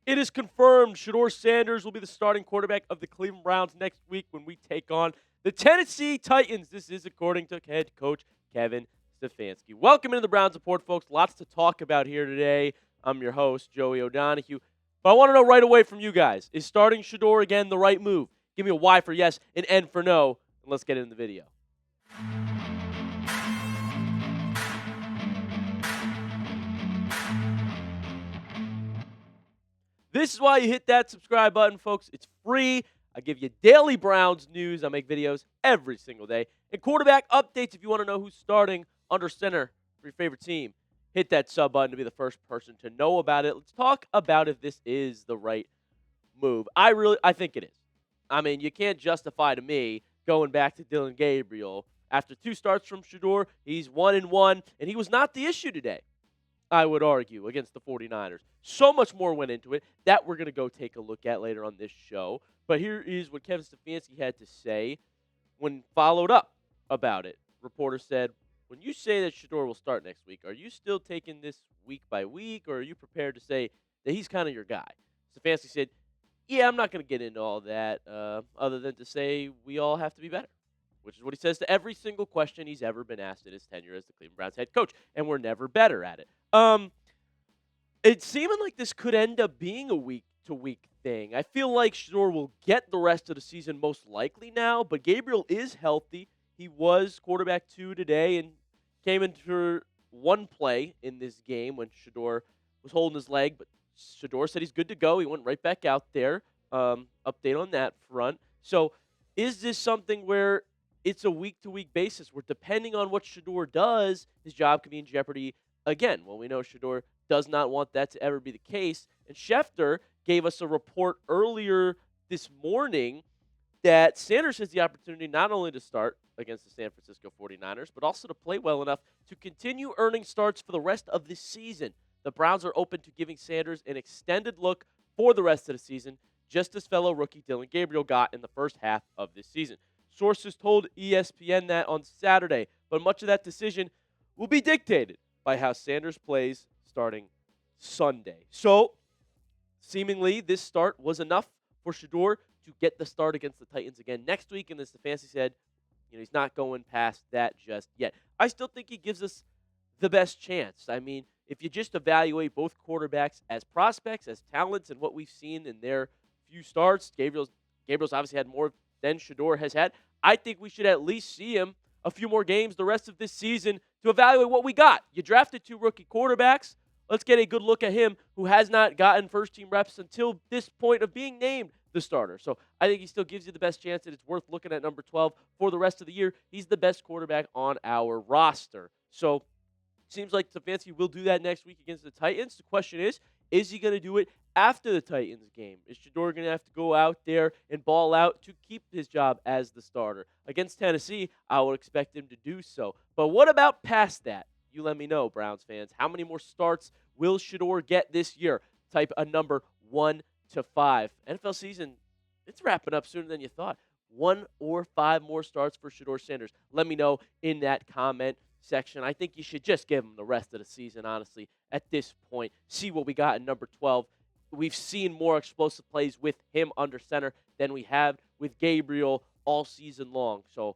It is confirmed Shedeur Sanders will be the starting quarterback of the Cleveland Browns next week when we take on the Tennessee Titans. This is according to head coach Kevin Stefanski. Welcome into the Browns Report, folks. Lots to talk about here today. I'm your host, Joey O'Donohue. But I want to know right away from you guys, is starting Shedeur again the right move? Give me a Y for yes, an N for no, and let's get into the video. This is why you hit that subscribe button, folks. It's free. I give you daily Browns news. I make videos every single day. And quarterback updates if you want to know who's starting under center for your favorite team. Hit that sub button to be the first person to know about it. Let's talk about if this is the right move. I think it is. I mean, you can't justify to me going back to Dillon Gabriel. After 2 starts from Shedeur, he's 1-1, and he was not the issue today, I would argue, against the 49ers. So much more went into it that we're going to go take a look at later on this show. But here is what Kevin Stefanski had to say when followed up about it. Reporter said, when you say that Shedeur will start next week, are you still taking this week by week, or are you prepared to say that he's kind of your guy? Stefanski said, yeah, I'm not going to get into all that other than to say we all have to be better, which is what he says to every single question he's ever been asked in his tenure as the Cleveland Browns head coach, and we're never better at it. It's seeming like this could end up being a week-to-week thing. I feel like Shedeur will get the rest of the season most likely now, but Gabriel is healthy. He was quarterback 2 today and came into one play in this game when Shedeur was holding his leg, but Shedeur said he's good to go. He went right back out there. Update on that front. So is this something where it's a week-to-week basis where depending on what Shedeur does, his job could be in jeopardy again? Well, we know Shedeur does not want that to ever be the case. And Schefter gave us a report earlier this morning that Sanders has the opportunity not only to start against the San Francisco 49ers, but also to play well enough to continue earning starts for the rest of the season. The Browns are open to giving Sanders an extended look for the rest of the season, just as fellow rookie Dillon Gabriel got in the first half of this season. Sources told ESPN that on Saturday, but much of that decision will be dictated by how Sanders plays starting Sunday. So, seemingly, this start was enough for Shedeur to get the start against the Titans again next week, and as Stefanski said, he's not going past that just yet. I still think he gives us the best chance. I mean, if you just evaluate both quarterbacks as prospects, as talents, and what we've seen in their few starts, Gabriel's obviously had more than Shedeur has had. I think we should at least see him a few more games the rest of this season to evaluate what we got. You drafted 2 rookie quarterbacks. Let's get a good look at him, who has not gotten first-team reps until this point of being named the starter. So I think he still gives you the best chance, and it's worth looking at number 12 for the rest of the year. He's the best quarterback on our roster. So seems like Stefanski will do that next week against the Titans. The question is he going to do it after the Titans game? Is Shedeur going to have to go out there and ball out to keep his job as the starter? Against Tennessee, I would expect him to do so. But what about past that? You let me know, Browns fans. How many more starts will Shedeur get this year? Type a number 1 to 5. NFL season, it's wrapping up sooner than you thought. 1 or 5 more starts for Shedeur Sanders. Let me know in that comment section. I think you should just give him the rest of the season, honestly, at this point. See what we got in number 12. We've seen more explosive plays with him under center than we have with Gabriel all season long. So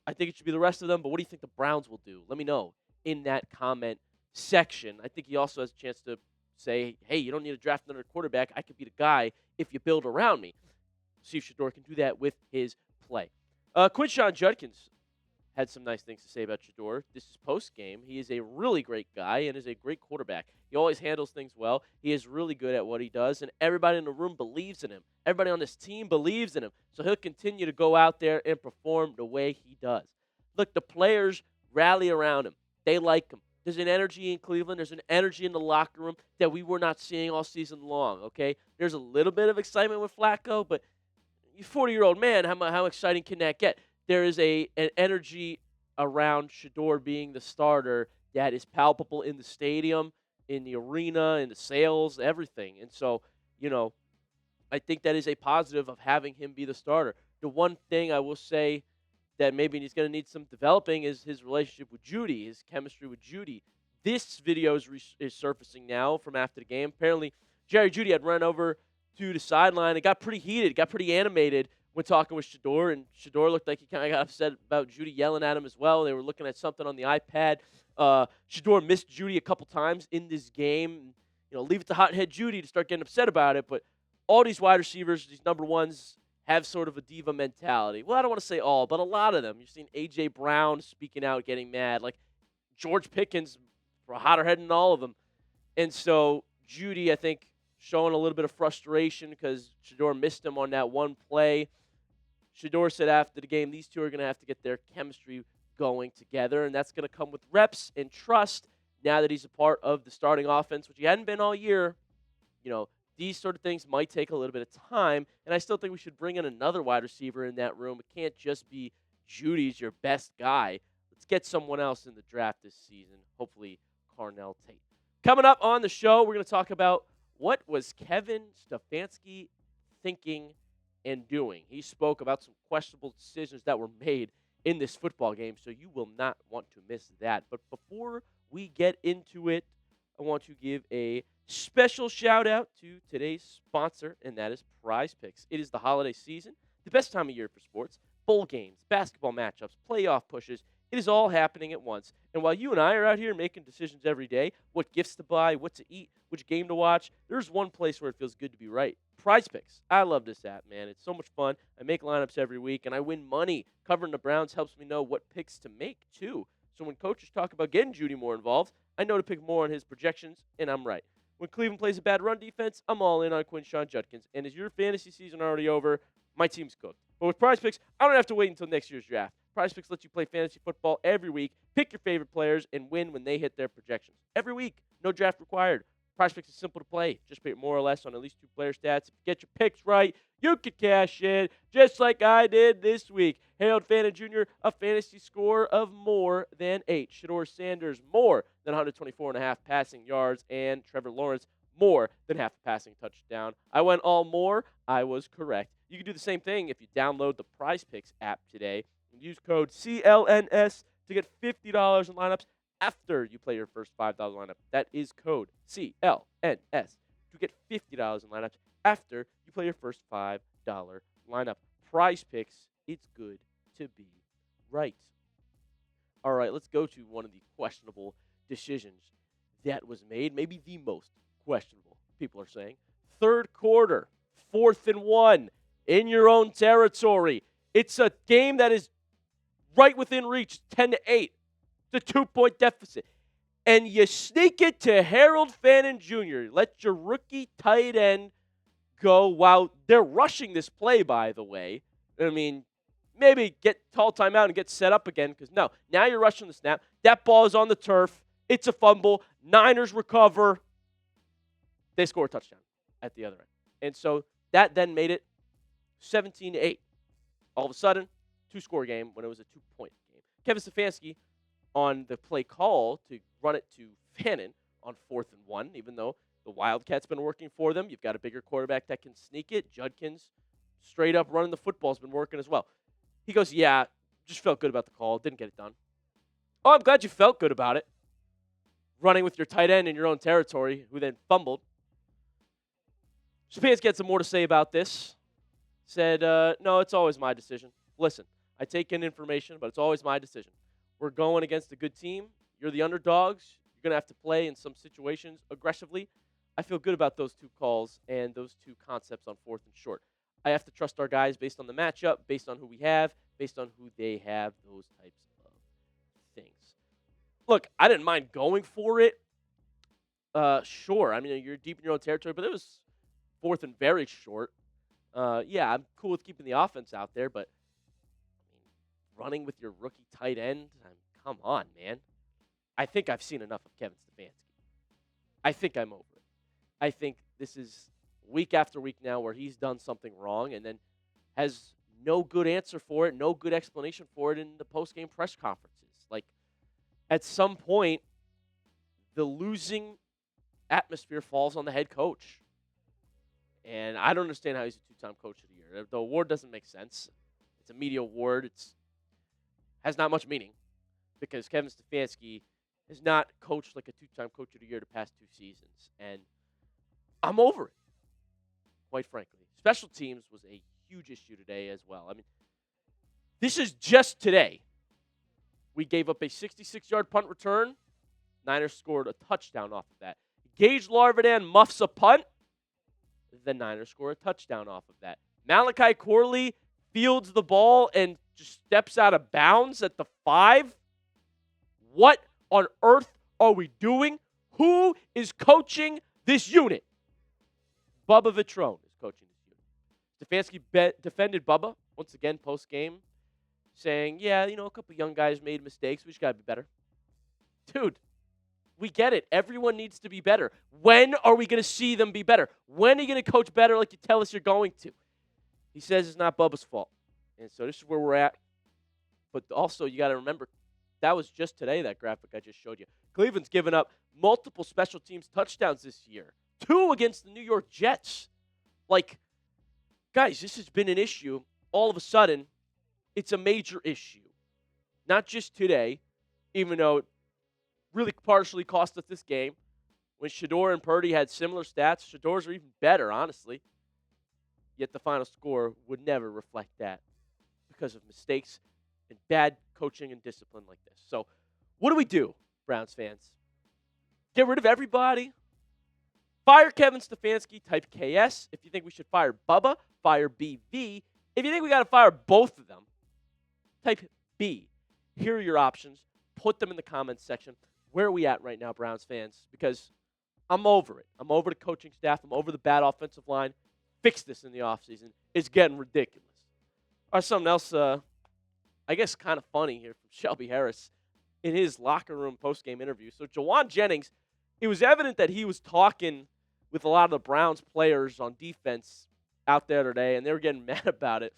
I think it should be the rest of them. But what do you think the Browns will do? Let me know in that comment section. I think he also has a chance to say, hey, you don't need to draft another quarterback. I could be the guy if you build around me. See if Shedeur can do that with his play. Quinshawn Judkins had some nice things to say about Shedeur. This is post-game. He is a really great guy and is a great quarterback. He always handles things well. He is really good at what he does, and everybody in the room believes in him. Everybody on this team believes in him. So he'll continue to go out there and perform the way he does. Look, the players rally around him. They like him. There's an energy in Cleveland. There's an energy in the locker room that we were not seeing all season long, okay? There's a little bit of excitement with Flacco, but you 40-year-old man, how exciting can that get? There is an energy around Shedeur being the starter that is palpable in the stadium, in the arena, in the sales, everything. And so, I think that is a positive of having him be the starter. The one thing I will say that maybe he's going to need some developing is his relationship with Judy, his chemistry with Judy. This video is surfacing now from after the game. Apparently, Jerry Jeudy had run over to the sideline. It got pretty heated. It got pretty animated when talking with Shedeur, and Shedeur looked like he kind of got upset about Jeudy yelling at him as well. They were looking at something on the iPad. Shedeur missed Jeudy a couple times in this game. Leave it to hothead Jeudy to start getting upset about it, but all these wide receivers, these number ones, have sort of a diva mentality. Well, I don't want to say all, but a lot of them. You've seen A.J. Brown speaking out, getting mad. Like George Pickens, hotter head than all of them. And so Jeudy, I think, showing a little bit of frustration because Shedeur missed him on that one play. Shedeur said after the game, these two are going to have to get their chemistry going together, and that's going to come with reps and trust now that he's a part of the starting offense, which he hadn't been all year. These sort of things might take a little bit of time, and I still think we should bring in another wide receiver in that room. It can't just be Judy's your best guy. Let's get someone else in the draft this season, hopefully Carnell Tate. Coming up on the show, we're going to talk about what was Kevin Stefanski thinking and doing. He spoke about some questionable decisions that were made in this football game, so you will not want to miss that. But before we get into it, I want to give a special shout out to today's sponsor, and that is Prize Picks. It is the holiday season, the best time of year for sports. Bowl games, basketball matchups, playoff pushes. It is all happening at once. And while you and I are out here making decisions every day, what gifts to buy, what to eat, which game to watch, there's one place where it feels good to be right. Prize Picks. I love this app, man. It's so much fun. I make lineups every week, and I win money. Covering the Browns helps me know what picks to make, too. So when coaches talk about getting Jeudy more involved, I know to pick more on his projections, and I'm right. When Cleveland plays a bad run defense, I'm all in on Quinshon Judkins. And is your fantasy season already over? My team's cooked. But with Prize Picks, I don't have to wait until next year's draft. Prize Picks lets you play fantasy football every week, pick your favorite players, and win when they hit their projections. Every week, no draft required. Prize Picks is simple to play. Just pay more or less on at least 2 player stats. If you get your picks right, you could cash in, just like I did this week. Harold Fannin Jr., a fantasy score of more than 8. Shedeur Sanders, more than 124.5 passing yards. And Trevor Lawrence, more than half a passing touchdown. I went all more. I was correct. You can do the same thing if you download the Prize Picks app today and use code CLNS to get $50 in lineups after you play your first $5 lineup. That is code CLNS to get $50 in lineups after you play your first $5 lineup. Prize Picks, it's good to be right. All right, let's go to one of the questionable decisions that was made, maybe the most questionable, people are saying. Third quarter, 4th and 1, in your own territory. It's a game that is right within reach, 10-8. It's a 2-point deficit. And you sneak it to Harold Fannin Jr. Let your rookie tight end go while they're rushing this play, by the way. I mean, maybe get call timeout and get set up again, because no, now you're rushing the snap. That ball is on the turf. It's a fumble. Niners recover. They score a touchdown at the other end. And so that then made it 17-8. All of a sudden, 2-score game when it was a 2-point game. Kevin Stefanski on the play call to run it to Fannin on 4th and 1, even though the Wildcats been working for them. You've got a bigger quarterback that can sneak it. Judkins, straight up running the football, has been working as well. He goes, yeah, just felt good about the call. Didn't get it done. Oh, I'm glad you felt good about it. Running with your tight end in your own territory, who then fumbled. Stefanski had some more to say about this. Said, no, it's always my decision. Listen, I take in information, but it's always my decision. We're going against a good team. You're the underdogs. You're going to have to play in some situations aggressively. I feel good about those 2 calls and those 2 concepts on 4th and short. I have to trust our guys based on the matchup, based on who we have, based on who they have, those types of things. Look, I didn't mind going for it. Sure, I mean, you're deep in your own territory, but it was 4th and very short. Yeah, I'm cool with keeping the offense out there, but running with your rookie tight end, come on, man. I think I've seen enough of Kevin Stefanski. I think I'm over it. I think this is week after week now where he's done something wrong and then has no good answer for it, no good explanation for it in the post-game press conferences. Like, at some point, the losing atmosphere falls on the head coach. And I don't understand how he's a 2-time coach of the year. The award doesn't make sense. It's a media award. It's has not much meaning because Kevin Stefanski has not coached like a 2-time coach of the year the past 2 seasons. And I'm over it, quite frankly. Special teams was a huge issue today as well. I mean, this is just today. We gave up a 66-yard punt return. Niners scored a touchdown off of that. Gage Larvidan muffs a punt. The Niners score a touchdown off of that. Malachi Corley fields the ball and just steps out of bounds at the 5. What on earth are we doing? Who is coaching this unit? Bubba Vitrone is coaching this unit. Stefanski defended Bubba once again post-game, saying, yeah, a couple young guys made mistakes. We just got to be better. Dude, we get it. Everyone needs to be better. When are we going to see them be better? When are you going to coach better like you tell us you're going to? He says it's not Bubba's fault. And so this is where we're at. But also, you got to remember, that was just today, that graphic I just showed you. Cleveland's given up multiple special teams touchdowns this year. 2 against the New York Jets. Like, guys, this has been an issue. All of a sudden, it's a major issue. Not just today, even though it really partially cost us this game. When Shedeur and Purdy had similar stats, Shedeur's are even better, honestly. Yet the final score would never reflect that because of mistakes and bad coaching and discipline like this. So what do, Browns fans? Get rid of everybody? Fire Kevin Stefanski, type KS. If you think we should fire Bubba, fire BV. If you think we got to fire both of them, type B. Here are your options. Put them in the comments section. Where are we at right now, Browns fans? Because I'm over it. I'm over the coaching staff. I'm over the bad offensive line. Fix this in the offseason. It's getting ridiculous. Or something else, I guess kind of funny here from Shelby Harris in his locker room post-game interview. So Juwan Jennings, it was evident that he was talking with a lot of the Browns players on defense out there today, and they were getting mad about it.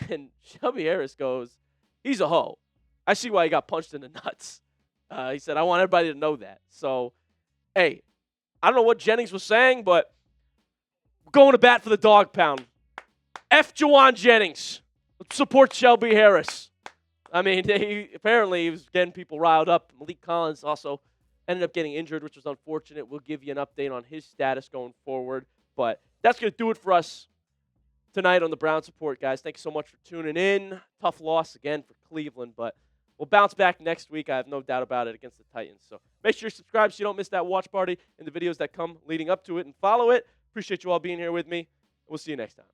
And Shelby Harris goes, he's a hoe. I see why he got punched in the nuts. He said, I want everybody to know that. So, hey, I don't know what Jennings was saying, but we're going to bat for the dog pound. F Juwan Jennings. Let's support Shelby Harris. I mean, apparently he was getting people riled up. Malik Collins also ended up getting injured, which was unfortunate. We'll give you an update on his status going forward. But that's going to do it for us tonight on the Browns Report, guys. Thanks so much for tuning in. Tough loss again for Cleveland, but we'll bounce back next week. I have no doubt about it against the Titans. So make sure you subscribe so you don't miss that watch party and the videos that come leading up to it, and follow it. Appreciate you all being here with me. We'll see you next time.